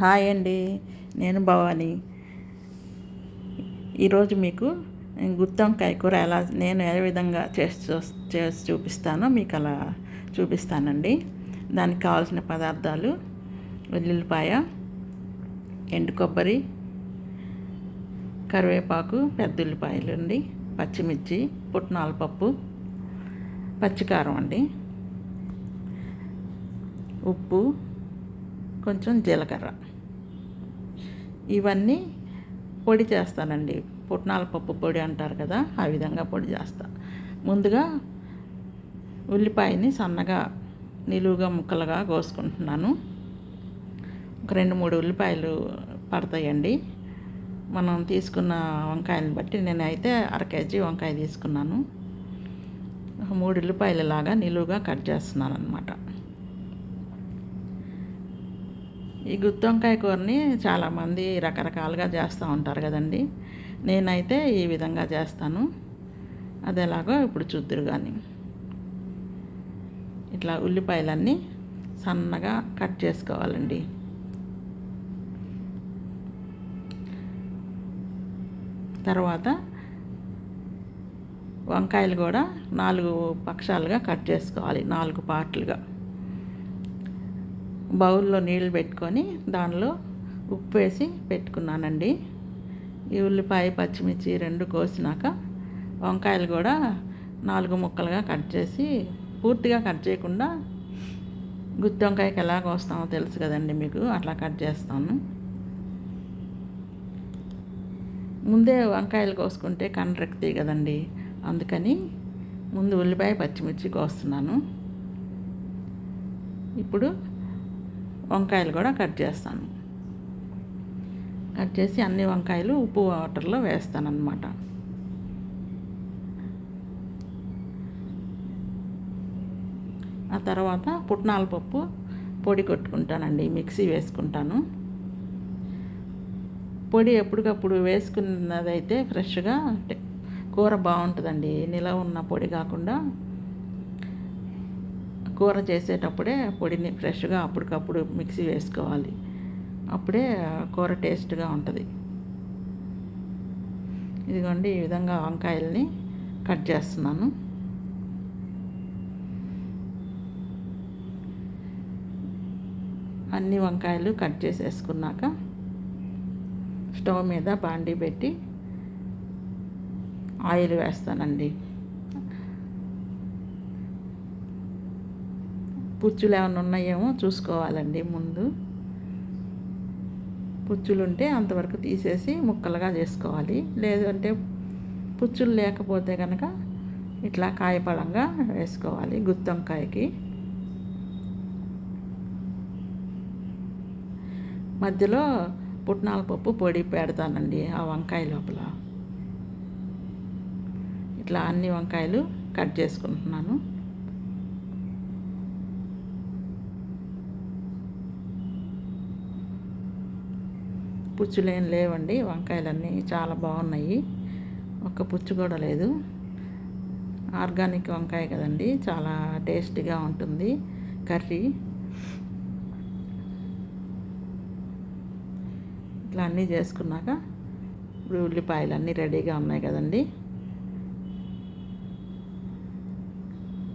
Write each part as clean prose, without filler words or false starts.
Hi అండి, నేను భవాని. ఈరోజు మీకు గుత్తొంకాయ కూర నేను ఏ విధంగా చేసి చూపిస్తానో మీకు అలా చూపిస్తానండి. దానికి కావాల్సిన పదార్థాలు: వెల్లుల్లిపాయ, ఎండు కొబ్బరి, కరివేపాకు, పెద్ద ఉల్లిపాయలు అండి, పచ్చిమిర్చి, పుట్నాల పప్పు, పచ్చికారం అండి, ఉప్పు, కొంచెం జీలకర్ర. ఇవన్నీ పొడి చేస్తానండి. పుట్నాల పప్పు పొడి అంటారు కదా, ఆ విధంగా పొడి చేస్తా. ముందుగా ఉల్లిపాయని సన్నగా నిలువుగా ముక్కలుగా కోసుకుంటున్నాను. ఒక 2-3 ఉల్లిపాయలు పడతాయండి మనం తీసుకున్న వంకాయలను బట్టి. నేనైతే 1/2 కేజీ వంకాయ తీసుకున్నాను. ఒక 3 ఉల్లిపాయలు లాగా నిలువుగా కట్ చేస్తున్నాను అన్నమాట. ఈ గుత్తొంకాయ కూరని చాలామంది రకరకాలుగా చేస్తూ ఉంటారు కదండి. నేనైతే ఈ విధంగా చేస్తాను. అది ఎలాగో ఇప్పుడు చూద్దురు. కానీ ఇట్లా ఉల్లిపాయలన్నీ సన్నగా కట్ చేసుకోవాలండి. తర్వాత వంకాయలు కూడా 4 పక్షాలుగా కట్ చేసుకోవాలి, 4 పార్ట్లుగా. బౌల్లో నీళ్ళు పెట్టుకొని దానిలో ఉప్పు వేసి పెట్టుకున్నానండి. ఈ ఉల్లిపాయ, పచ్చిమిర్చి 2 కోసినాక వంకాయలు కూడా 4 ముక్కలుగా కట్ చేసి, పూర్తిగా కట్ చేయకుండా, గుత్తి వంకాయకి ఎలా కోస్తామో తెలుసు కదండి మీకు, అట్లా కట్ చేస్తాను. ముందే వంకాయలు కోసుకుంటే కండ్రెక్కుతాయి కదండి, అందుకని ముందు ఉల్లిపాయ, పచ్చిమిర్చి కోస్తున్నాను. ఇప్పుడు వంకాయలు కూడా కట్ చేస్తాను. కట్ చేసి అన్ని వంకాయలు ఉప్పు వాటర్లో వేస్తానన్నమాట. ఆ తర్వాత పుట్నాల పప్పు పొడి కొట్టుకుంటానండి, మిక్సీ వేసుకుంటాను. పొడి ఎప్పటికప్పుడు వేసుకున్నదైతే ఫ్రెష్గా కూర బాగుంటుందండి. నిలవ ఉన్న పొడి కాకుండా కూర చేసేటప్పుడే పొడిని ఫ్రెష్గా అప్పటికప్పుడు మిక్సీ వేసుకోవాలి. అప్పుడే కూర టేస్ట్గా ఉంటుంది. ఇదిగోండి, ఈ విధంగా వంకాయల్ని కట్ చేస్తున్నాను. అన్ని వంకాయలు కట్ చేసేసుకున్నాక స్టవ్ మీద బాండీ పెట్టి ఆయిల్ వేస్తానండి. పుచ్చులు ఏమైనా ఉన్నాయేమో చూసుకోవాలండి ముందు. పుచ్చులు ఉంటే అంతవరకు తీసేసి ముక్కలుగా చేసుకోవాలి. లేదంటే పుచ్చులు లేకపోతే కనుక ఇట్లా కాయపళంగా వేసుకోవాలి గుత్తొంకాయకి. మధ్యలో పుట్నాల పప్పు పొడి పెడతానండి ఆ వంకాయ లోపల. ఇట్లా అన్ని వంకాయలు కట్ చేసుకుంటున్నాను. పుచ్చులేం లేవండి, వంకాయలన్నీ చాలా బాగున్నాయి. ఒక్క పుచ్చు కూడా లేదు. ఆర్గానిక్ వంకాయ కదండి, చాలా టేస్టీగా ఉంటుంది కర్రీ. ఇట్లా అన్నీ చేసుకున్నాక ఇప్పుడు ఉల్లిపాయలు అన్నీ రెడీగా ఉన్నాయి కదండి.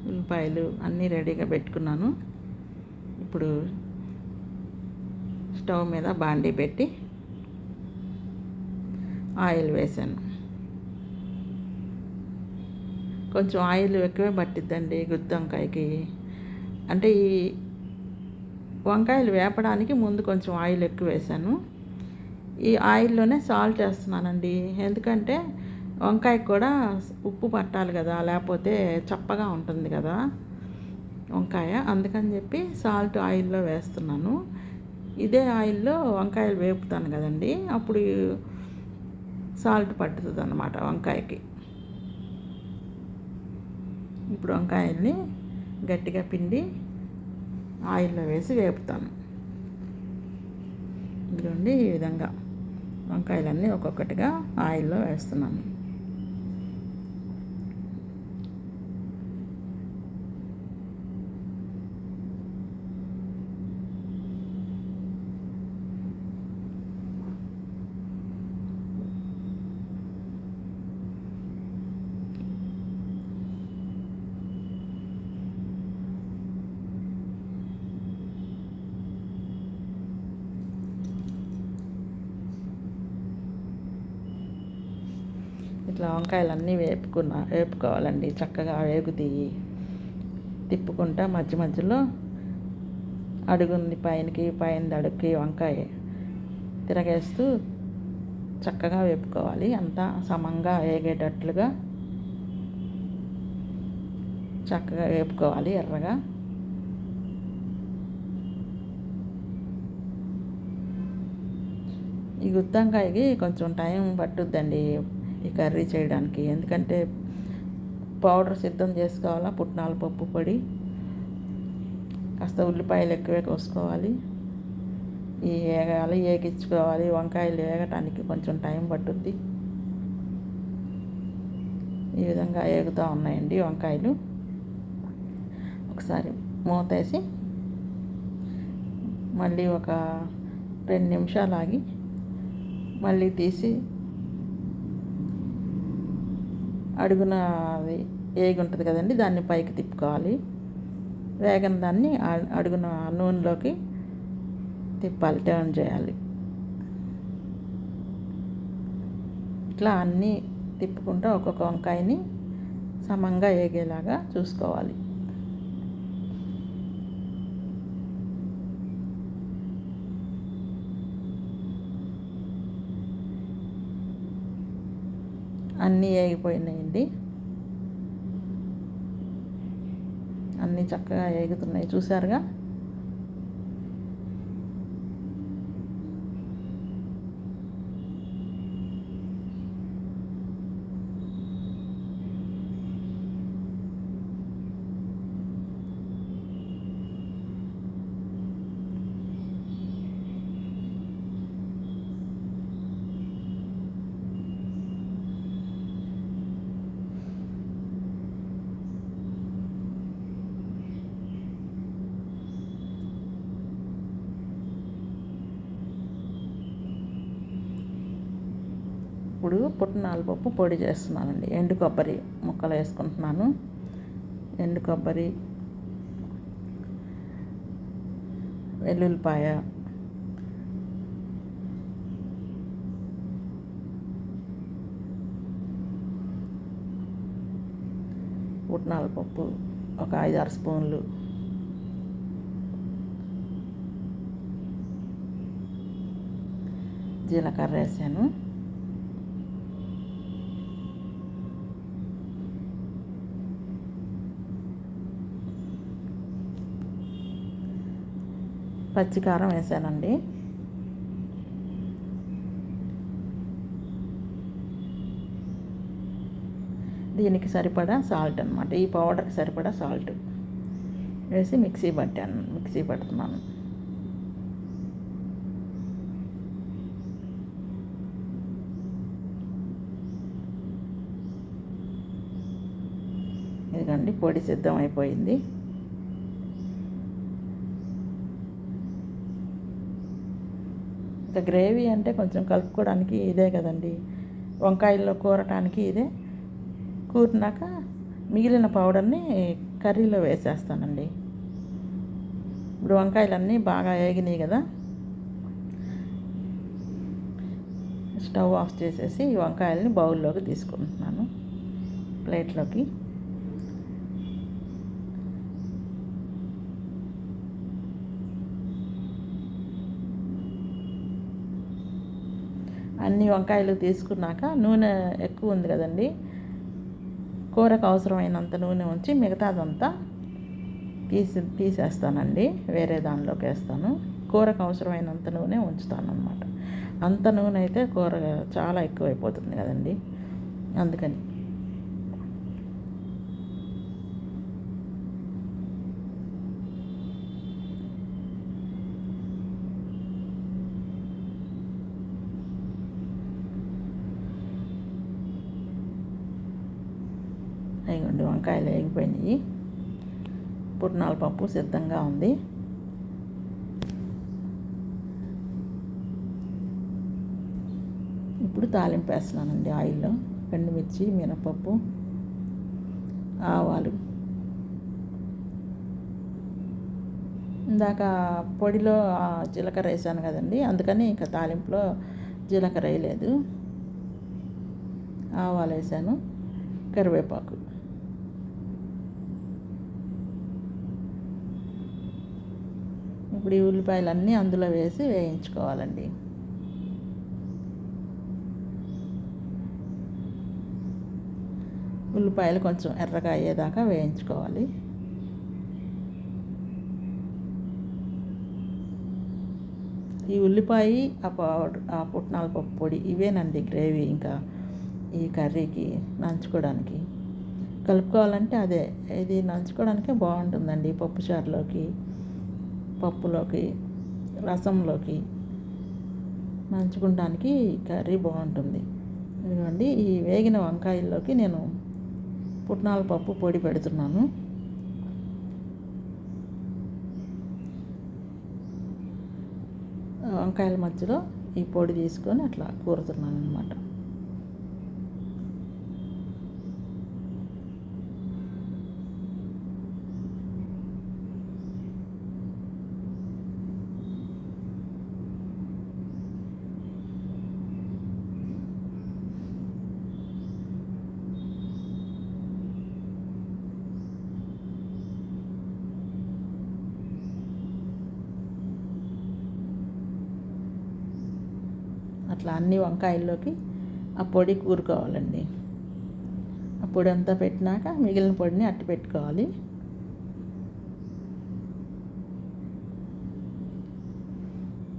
ఉల్లిపాయలు అన్నీ రెడీగా పెట్టుకున్నాను. ఇప్పుడు స్టవ్ మీద బాండీ పెట్టి ఆయిల్ వేసాను. కొంచెం ఆయిల్ ఎక్కువే పట్టిద్దండి గుత్తొంకాయకి. అంటే ఈ వంకాయలు వేపడానికి ముందు కొంచెం ఆయిల్ ఎక్కువ వేసాను. ఈ ఆయిల్లోనే సాల్ట్ వేస్తున్నానండి, ఎందుకంటే వంకాయకి కూడా ఉప్పు పట్టాలి కదా, లేకపోతే చప్పగా ఉంటుంది కదా వంకాయ. అందుకని చెప్పి సాల్ట్ ఆయిల్లో వేస్తున్నాను. ఇదే ఆయిల్లో వంకాయలు వేపుతాను కదండి, అప్పుడు సాల్ట్ పట్టుతుంది అన్నమాట వంకాయకి. ఇప్పుడు వంకాయల్ని గట్టిగా పిండి ఆయిల్లో వేసి వేపుతాను. ఇదిగోండి, ఈ విధంగా వంకాయలన్నీ ఒక్కొక్కటిగా ఆయిల్లో వేస్తున్నాను. ఇట్లా వంకాయలన్నీ వేపుకోవాలండి. చక్కగా వేగుతాయి. తిప్పుకుంటా మధ్య మధ్యలో అడుగుంది పైనకి, పైన అడుగుకి వంకాయ తిరగేస్తూ చక్కగా వేపుకోవాలి. అంతా సమంగా వేగేటట్లుగా చక్కగా వేపుకోవాలి ఎర్రగా. ఈ గుత్తొంకాయకి కొంచెం టైం పట్టుద్దండి ఈ కర్రీ చేయడానికి. ఎందుకంటే పౌడర్ సిద్ధం చేసుకోవాలా, పుట్నాల పప్పు పొడి, కాస్త ఉల్లిపాయలు ఎక్కువే కోసుకోవాలి, వేగించుకోవాలి. వంకాయలు వేగటానికి కొంచెం టైం పట్టుద్ది. ఈ విధంగా వేగుతూ ఉన్నాయండి వంకాయలు. ఒకసారి మూతేసి మళ్ళీ ఒక 2 నిమిషాలు ఆగి మళ్ళీ తీసి అడుగున అది ఏగి ఉంటుంది కదండి, దాన్ని పైకి తిప్పుకోవాలి. వేగన దాన్ని అడుగున నూనెలోకి తిప్పాలి, టర్న్ చేయాలి. ఇట్లా అన్నీ తిప్పుకుంటూ ఒక్కొక్క వంకాయని సమంగా వేగేలాగా చూసుకోవాలి. అన్నీ వేగిపోయినాయండి. అన్నీ చక్కగా వేగుతున్నాయి, చూసారుగా. ఇప్పుడు పుట్నాల పప్పు పొడి చేస్తున్నానండి. ఎండు కొబ్బరి ముక్కలు వేసుకుంటున్నాను. ఎండు కొబ్బరి, వెల్లుల్లిపాయ, పుట్నాల పప్పు ఒక 5-6 స్పూన్లు, జీలకర్ర వేసాను, పచ్చికారం వేసానండి. దీనికి సరిపడా సాల్ట్ అనమాట, ఈ పౌడర్కి సరిపడా సాల్ట్ వేసి మిక్సీ పడుతున్నాను. ఇదిగోండి పొడి సిద్ధం అయిపోయింది. ఇంకా గ్రేవీ అంటే కొంచెం కలుపుకోవడానికి ఇదే కదండి, వంకాయల్లో కూరటానికి ఇదే. కూరినాక మిగిలిన పౌడర్ని కర్రీలో వేసేస్తానండి. ఇప్పుడు వంకాయలన్నీ బాగా వేగినాయి కదా, స్టవ్ ఆఫ్ చేసేసి ఈ వంకాయలని బౌల్లోకి తీసుకుంటున్నాను, ప్లేట్లోకి. అన్ని వంకాయలు తీసుకున్నాక నూనె ఎక్కువ ఉంది కదండి, కూరకు అవసరమైనంత నూనె ఉంచి మిగతాదంతా తీసేస్తానండి. వేరే దానిలోకి వేస్తాను. కూరకు అవసరమైనంత నూనె ఉంచుతాను అన్నమాట. అంత నూనె అయితే కూర చాలా ఎక్కువైపోతుంది కదండి, అందుకని. ఇదిగోండి వంకాయలు వేగిపోయినాయి, పుట్నాల పప్పు సిద్ధంగా ఉంది. ఇప్పుడు తాలింపు వేస్తున్నానండి ఆయిల్లో. ఎండుమిర్చి, మినపప్పు, ఆవాలు. ఇందాక పొడిలో జీలకర్ర వేసాను కదండి, అందుకని ఇంకా తాలింపులో జీలకర్ర వేయలేదు. ఆవాలు వేసాను, కరివేపాకు. ఇప్పుడు ఈ ఉల్లిపాయలన్నీ అందులో వేసి వేయించుకోవాలండి. ఉల్లిపాయలు కొంచెం ఎర్రగా అయ్యేదాకా వేయించుకోవాలి. ఈ ఉల్లిపాయ, ఆ పుట్నాల పప్పు పొడి ఇవేనండి గ్రేవీ. ఇంకా ఈ కర్రీకి నంచుకోవడానికి కలుపుకోవాలంటే అదే, ఇది నంచుకోవడానికే బాగుంటుందండి. పప్పుచారులోకి, పప్పులోకి, రసంలోకి నంచుకోవడానికి కర్రీ బాగుంటుంది. ఇదిగోండి, ఈ వేగిన వంకాయల్లోకి నేను పుట్నాల పప్పు పొడి పెడుతున్నాను. వంకాయల మధ్యలో ఈ పొడి తీసుకొని అట్లా కూరుతున్నాను అన్నమాట. అట్లా అన్ని వంకాయల్లోకి ఆ పొడి కూరుకోవాలండి. ఆ పొడి అంతా పెట్టినాక మిగిలిన పొడిని అట్టి పెట్టుకోవాలి.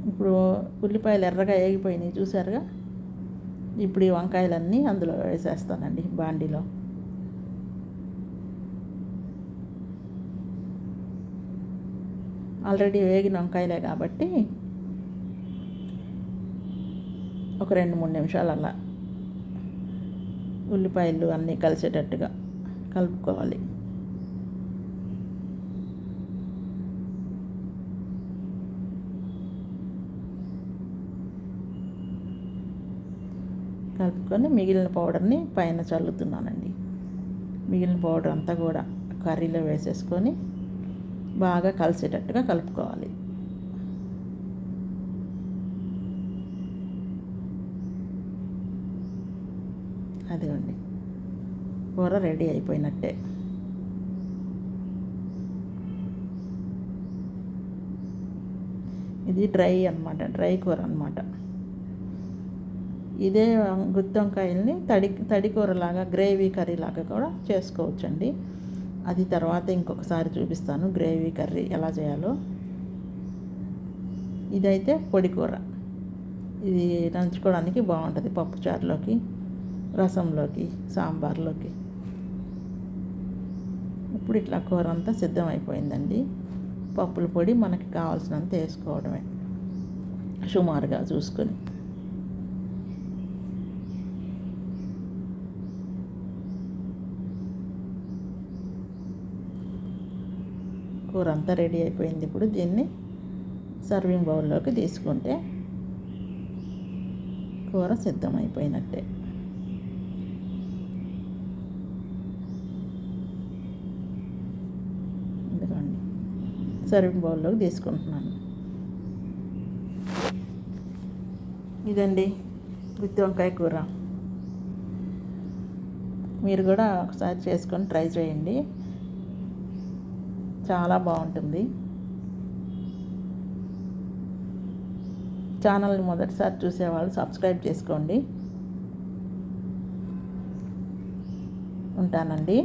ఇప్పుడు ఉల్లిపాయలు ఎర్రగా వేగిపోయినాయి చూసారుగా. ఇప్పుడు ఈ వంకాయలన్నీ అందులో వేసేస్తానండి బాండీలో. ఆల్రెడీ వేగిన వంకాయలే కాబట్టి ఒక 2-3 నిమిషాలు అలా ఉల్లిపాయలు అన్నీ కలిసేటట్టుగా కలుపుకోవాలి. కలుపుకొని మిగిలిన పౌడర్ని పైన చల్లుతున్నానండి. మిగిలిన పౌడర్ అంతా కూడా కర్రీలో వేసేసుకొని బాగా కలిసేటట్టుగా కలుపుకోవాలి. అదిగోండి, కూర రెడీ అయిపోయినట్టే. ఇది డ్రై అన్నమాట, డ్రై కూర అన్నమాట. ఇదే గుత్తి వంకాయల్ని తడి కూరలాగా, గ్రేవీ కర్రీ లాగా కూడా చేసుకోవచ్చండి. అది తర్వాత ఇంకొకసారి చూపిస్తాను గ్రేవీ కర్రీ ఎలా చేయాలో. ఇదైతే పొడి కూర. ఇది నంచుకోవడానికి బాగుంటుంది పప్పుచారులోకి, రసంలోకి, సాంబార్లోకి. ఇప్పుడు ఇట్లా కూర అంతా సిద్ధమైపోయిందండి. పప్పుల పొడి మనకి కావాల్సినంత వేసుకోవడమే, సుమారుగా చూసుకొని. కూర అంతా రెడీ అయిపోయింది. ఇప్పుడు దీన్ని సర్వింగ్ బౌల్లోకి తీసుకుంటే కూర సిద్ధమైపోయినట్టే. ఎందుకండి సర్వింగ్ బౌల్లోకి తీసుకుంటున్నాను. ఇదండి గుత్తి వంకాయ కూర. మీరు కూడా ఒకసారి చేసుకొని ట్రై చేయండి, చాలా బాగుంటుంది. ఛానల్ని మొదటిసారి చూసేవాళ్ళు సబ్స్క్రైబ్ చేసుకోండి. ఉంటానండి.